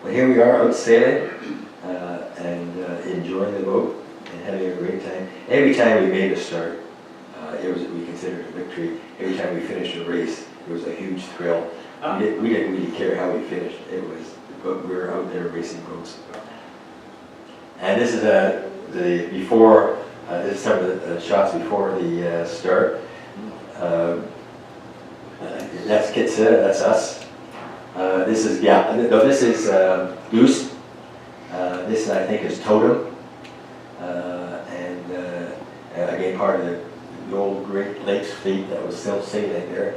Well, here we are out sailing and enjoying the boat and having a great time. Every time we made a start, we considered a victory. Every time we finished a race, it was a huge thrill. We didn't really care how we finished. But we were out there racing boats. And this is the before. This is some of the shots before the start. That's Kisita. That's us. This is this is Goose. This I think is Totem, and again part of the old Great Lakes fleet that was still sailing there.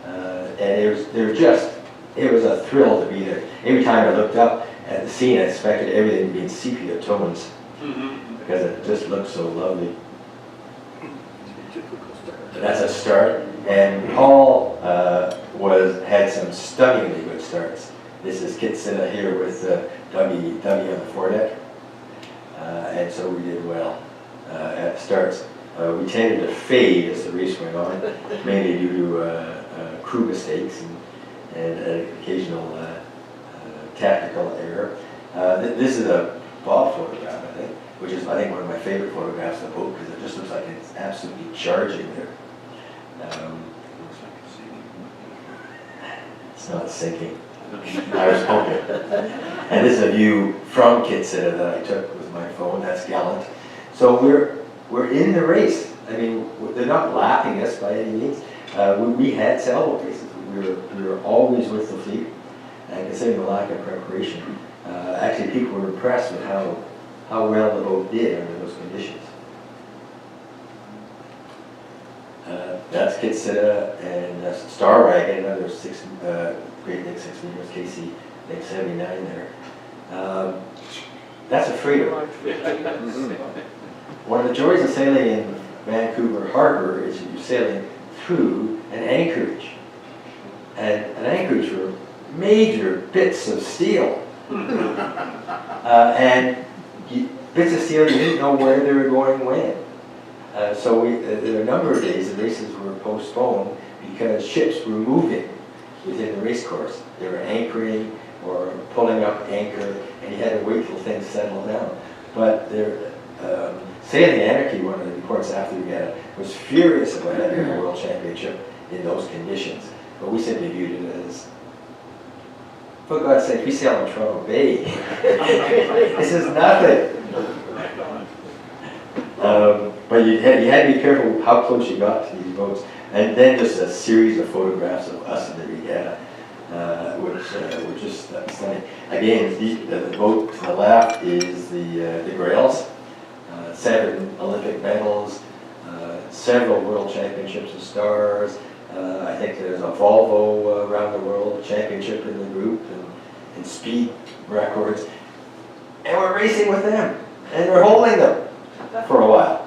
And it was a thrill to be there. Every time I looked up at the scene, I expected everything to be in sepia tones because it just looked so lovely. That's a start, and Paul had some stunningly good starts. This is Kisita here with W on the foredeck, and so we did well at starts. We tended to fade as the race went on, mainly due to crew mistakes and an occasional tactical error. This is a Bob photograph, I think, which is I think one of my favorite photographs of the boat because it just looks like it's absolutely charging there. It's not sinking. I was hoping. And this is a view from Kisita that I took with my phone. That's gallant. So we're in the race. I mean, they're not lapping us by any means. We had sailboat races. We were always with the fleet, and considering the lack of preparation, actually people were impressed with how well the boat did under those conditions. That's Kisita and Star Wagon, another Great Lakes 6 meters, KC Lake 79 there. That's a freighter. One of the joys of sailing in Vancouver Harbor is that you're sailing through an anchorage. And an anchorage were major bits of steel. And bits of steel, you didn't know where they were going when. So there were a number of days the races were postponed because ships were moving within the race course. They were anchoring or pulling up anchor, and you had to wait till things settled down. But Sailing Anarchy, one of the reports after we had it, was furious about having a world championship in those conditions. But we simply viewed it as, for God's sake, we sail in Toronto Bay. This is nothing. But you had to be careful how close you got to these boats. And then just a series of photographs of us in the regatta, which were just stunning. Again, the boat to the left is the Grails, 7 Olympic medals, several world championships of stars. I think there's a Volvo around the world championship in the group and speed records. And we're racing with them, and we're holding them for a while.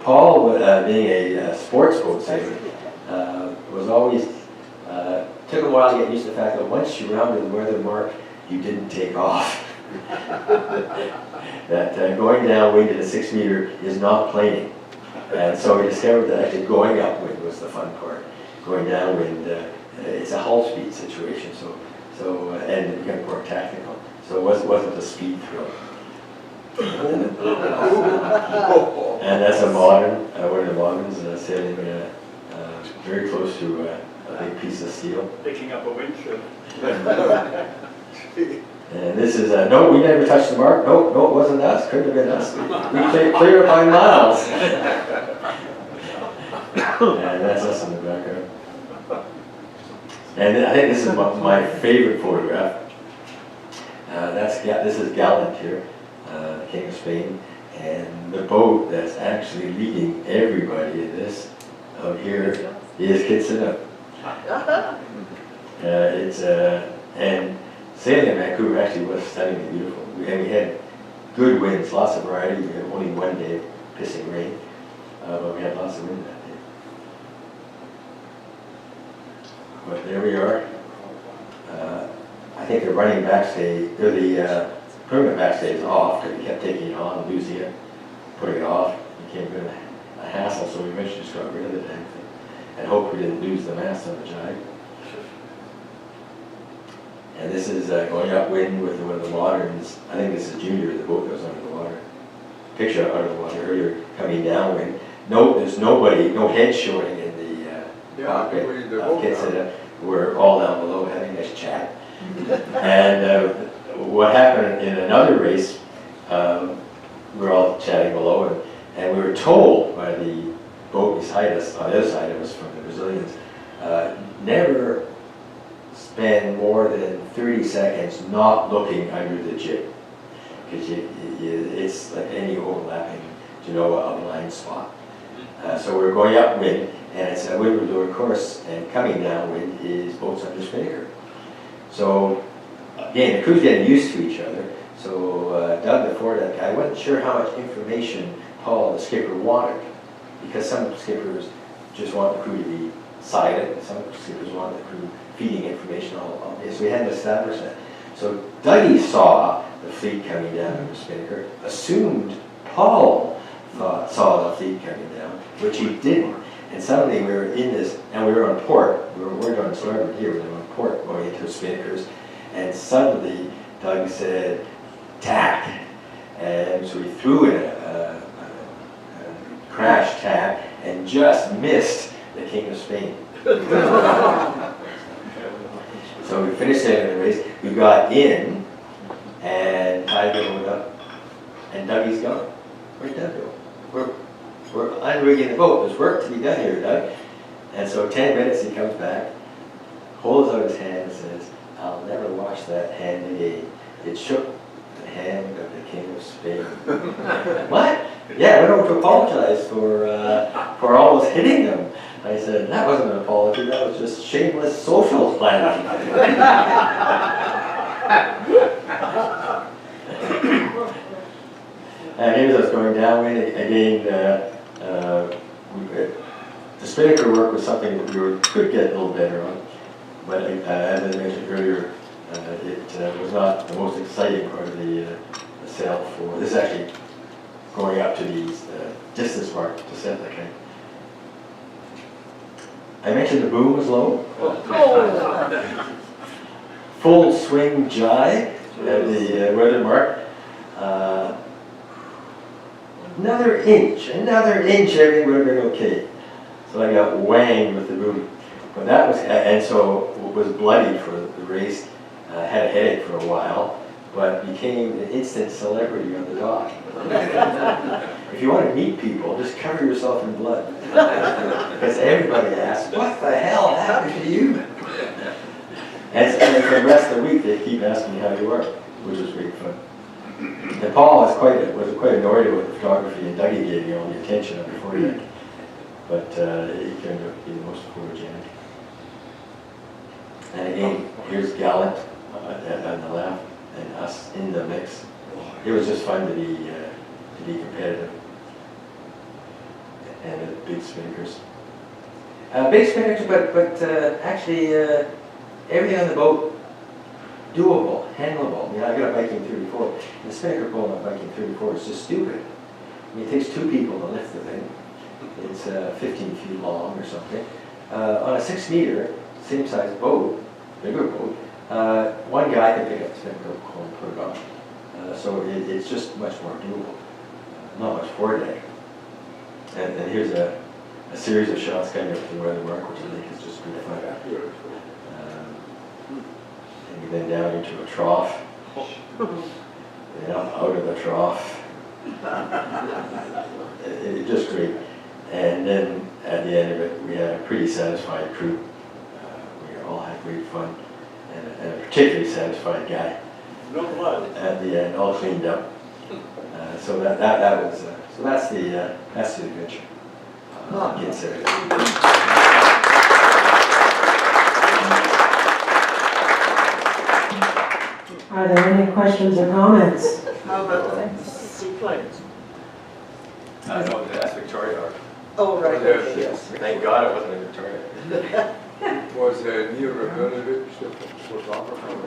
Paul, being a sports boat sailor, was always, took a while to get used to the fact that once you rounded the weather mark, you didn't take off. That going downwind to the 6 meter is not planing. And so we discovered that actually going upwind was the fun part. Going downwind, it's a hull speed situation, and it becomes more tactical. So it wasn't a speed thrill. And that's a modern, one of the moderns, sailing very close to a big piece of steel. Picking up a windshield. And this is, no, we never touched the mark. No, it wasn't us. Couldn't have been us. We came clear by miles. And that's us in the background. And I think this is my favorite photograph. This is Gallant here, King of Spain, and the boat that's actually leading everybody in this out here is Kisita. And sailing in Vancouver actually was stunningly beautiful. We had good winds, lots of variety. We had only one day of pissing rain, but we had lots of wind that day. But there we are. I think the running backstay, or the permanent backstay is off because we kept taking it on, losing it, putting it off. It became a hassle, so we eventually just got rid of the damn thing and hope hope we didn't lose the mast on the jibe. And this is going upwind with one of the moderns. I think this is Junior, the boat goes under the water. Picture out of the water earlier, coming downwind. No, there's nobody, no head showing in the cockpit of Kisita. We're all down below having a nice chat. And what happened in another race, we're all chatting below, and we were told by the boat beside us, on the other side of us from the Brazilians, never spend more than 30 seconds not looking under the jib, because it's like any overlapping, a blind spot. So we're going upwind, and it's a windward course, and coming downwind is boats under spinnaker. So again, the crew's getting used to each other. So Doug, the foredeck guy, wasn't sure how much information Paul, the skipper, wanted, because some skippers just want the crew to be silent, and some skippers want the crew feeding information all day. So we hadn't established that. So Dougie saw the fleet coming down under spinnaker, assumed Paul saw the fleet coming down, which he didn't. And suddenly we were in this, and we were on port. We weren't on starboard here, we were on port going into spinnakers. And suddenly Doug said, tack. And so we threw in a crash tack and just missed the King of Spain. So we finished the race. We got in, and tide went up, and Dougie's gone. Where'd Doug go? We're unrigging the boat. There's work to be done here, Doug. And so 10 minutes, he comes back, holds out his hand and says, I'll never wash that hand again. It shook the hand of the King of Spain. What? Yeah, I went over to apologize for almost hitting them. I said, that wasn't an apology, that was just shameless social planning. And here's us going downwind again. The spinnaker work was something that we could get a little better on, but as I mentioned earlier, it was not the most exciting part of the sail for. This is actually going up to these distance mark to set the kite. I mentioned the boom was low. Full swing jibe at the weather mark. Another inch, everything would have been okay. So I got whanged with the boom. But that was, and so was bloodied for the race. Had a headache for a while, but became an instant celebrity on the dock. If you want to meet people, just cover yourself in blood. Because everybody asks, what the hell happened to you? And for the rest of the week, they keep asking me how you are, which was great fun. And Paul was quite annoyed with the photography, and Dougie gave me all the attention on before he did. But he turned out to be the most photogenic. And again, here's Gallant on the left, and us in the mix. It was just fun to be competitive. And the big spinnakers. Big spinnakers, but actually everything on the boat doable, handleable. I got a Viking 34. The spinnaker pole on a Viking 34 is just stupid. It takes 2 people to lift the thing. It's 15 feet long or something. On a 6 meter, same size boat, bigger boat, one guy can pick up the spinnaker pole and put it on. So it's just much more doable. Not much foredeck. And here's a series of shots coming up to the weather mark, which I think is just good fun. And then down into a trough. And up out of the trough. It's just great. And then at the end of it, we had a pretty satisfied crew. We all had great fun. And a particularly satisfied guy. No blood. At the end, all cleaned up. So that was so that's the adventure. Considered. Are there any questions or comments? How about the seaplanes? No, that's Victoria. Oh, right, Yes. yes. Thank God it wasn't in Victoria. Was Neil Rabinovich the photographer?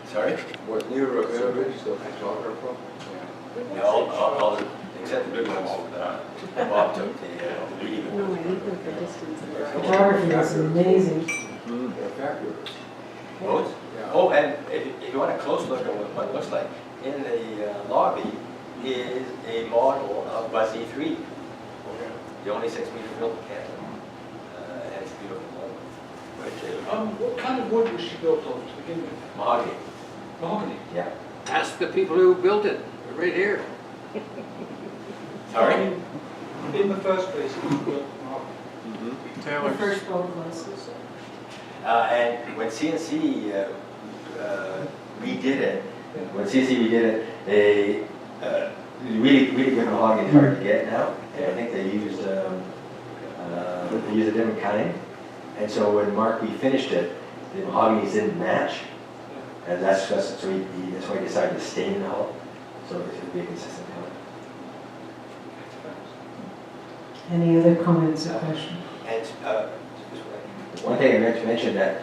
Sorry? Was Neil Rabinovich the photographer? No, all the except the big ones. Bob took the really good No, I ones. need them for distance and drive. Photography is amazing. They're fabulous. Boats? Yeah. Oh, and if you want a close look at what it looks like, in the lobby is a model of Buzz E3, the only 6-meter built in Canada. And it's a beautiful model. What kind of wood was she built of to begin with? Mahogany, Mahogany? yeah. Ask the people who built it, they're right here. Sorry? In the first place, it was built of mahogany. The first boat was. And when CNC redid it, they really good mahogany is hard to get now. And I think they used a different kind. And so when Mark refinished it, the mahoganies didn't match. And that's why he decided to stain the hull. So it would be a consistent color. Any other comments or questions? And one thing I meant to mention that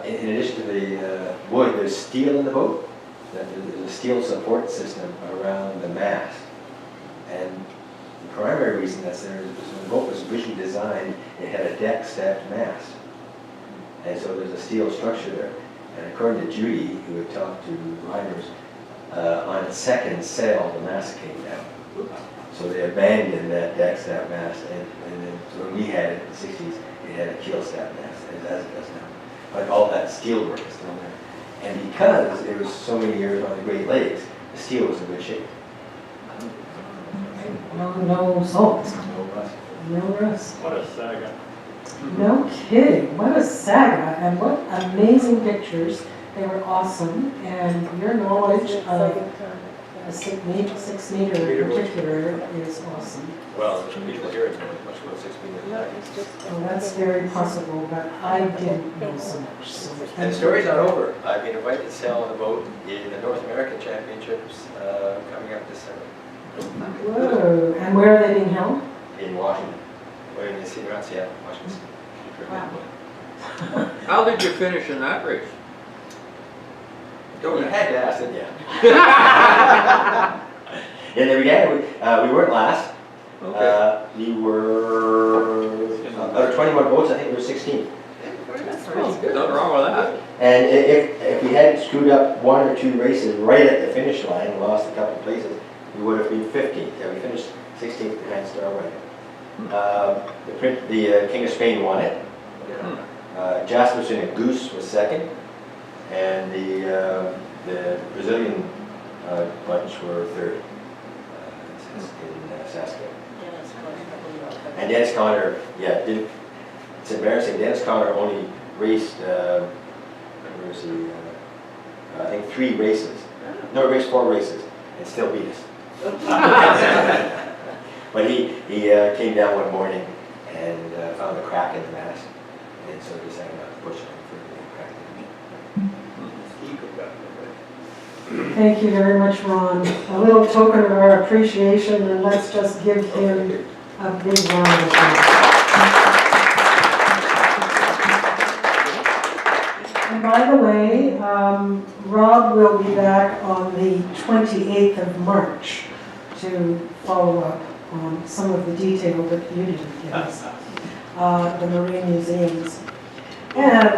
in addition to the wood, there's steel in the boat. There's a steel support system around the mast. And the primary reason that's there is because when the boat was originally designed, it had a deck-stacked mast. And so there's a steel structure there. And according to Judy, who had talked to riders, on its second sail, the mast came down. So they abandoned that deck-stacked mast, and then when we had it in the 60s, it had a keel-stacked mast, as it does now. But all that steel work is still there. And because it was so many years on the Great Lakes, the steel was in good shape. No salt, No rust. no rust. What a saga. No kidding, what a saga, and what amazing pictures. They were awesome, and your knowledge of a 6-meter in particular is awesome. Well, the people here, it's much more 6 No, meters. it's just. Well, that's very possible, but I didn't know so much, so. And the story's not over. I've been invited to sail on the boat in the North American Championships coming up this summer Whoa, and where are they being held? in Washington. We're in the city around Seattle, Washington. Wow. How did you finish in that race? You had to ask, didn't you? In the beginning, we weren't last. We were, out of 21 boats, I think we were 16th. Nothing wrong with that. And if we hadn't screwed up 1 or 2 races right at the finish line and lost a couple of places, we would have been 15th. Yeah, we finished 16th behind Star Way. The King of Spain won it. Jasperson and Goose was second. And the Brazilian bunch were third in Saskatoon. And Dennis Conner, it's embarrassing. Dennis Conner only raced, where was he? I think 3 races. No, he raced 4 races and still beat us. But he came down one morning and found a crack in the mast, and so he decided not to push it any further and cracked it. He could have Thank you very much, Ron. A little token of our appreciation, and let's just give him a big round of applause. And by the way, Rob will be back on the 28th of March to follow up on some of the detail that you didn't give us, the marine museums. And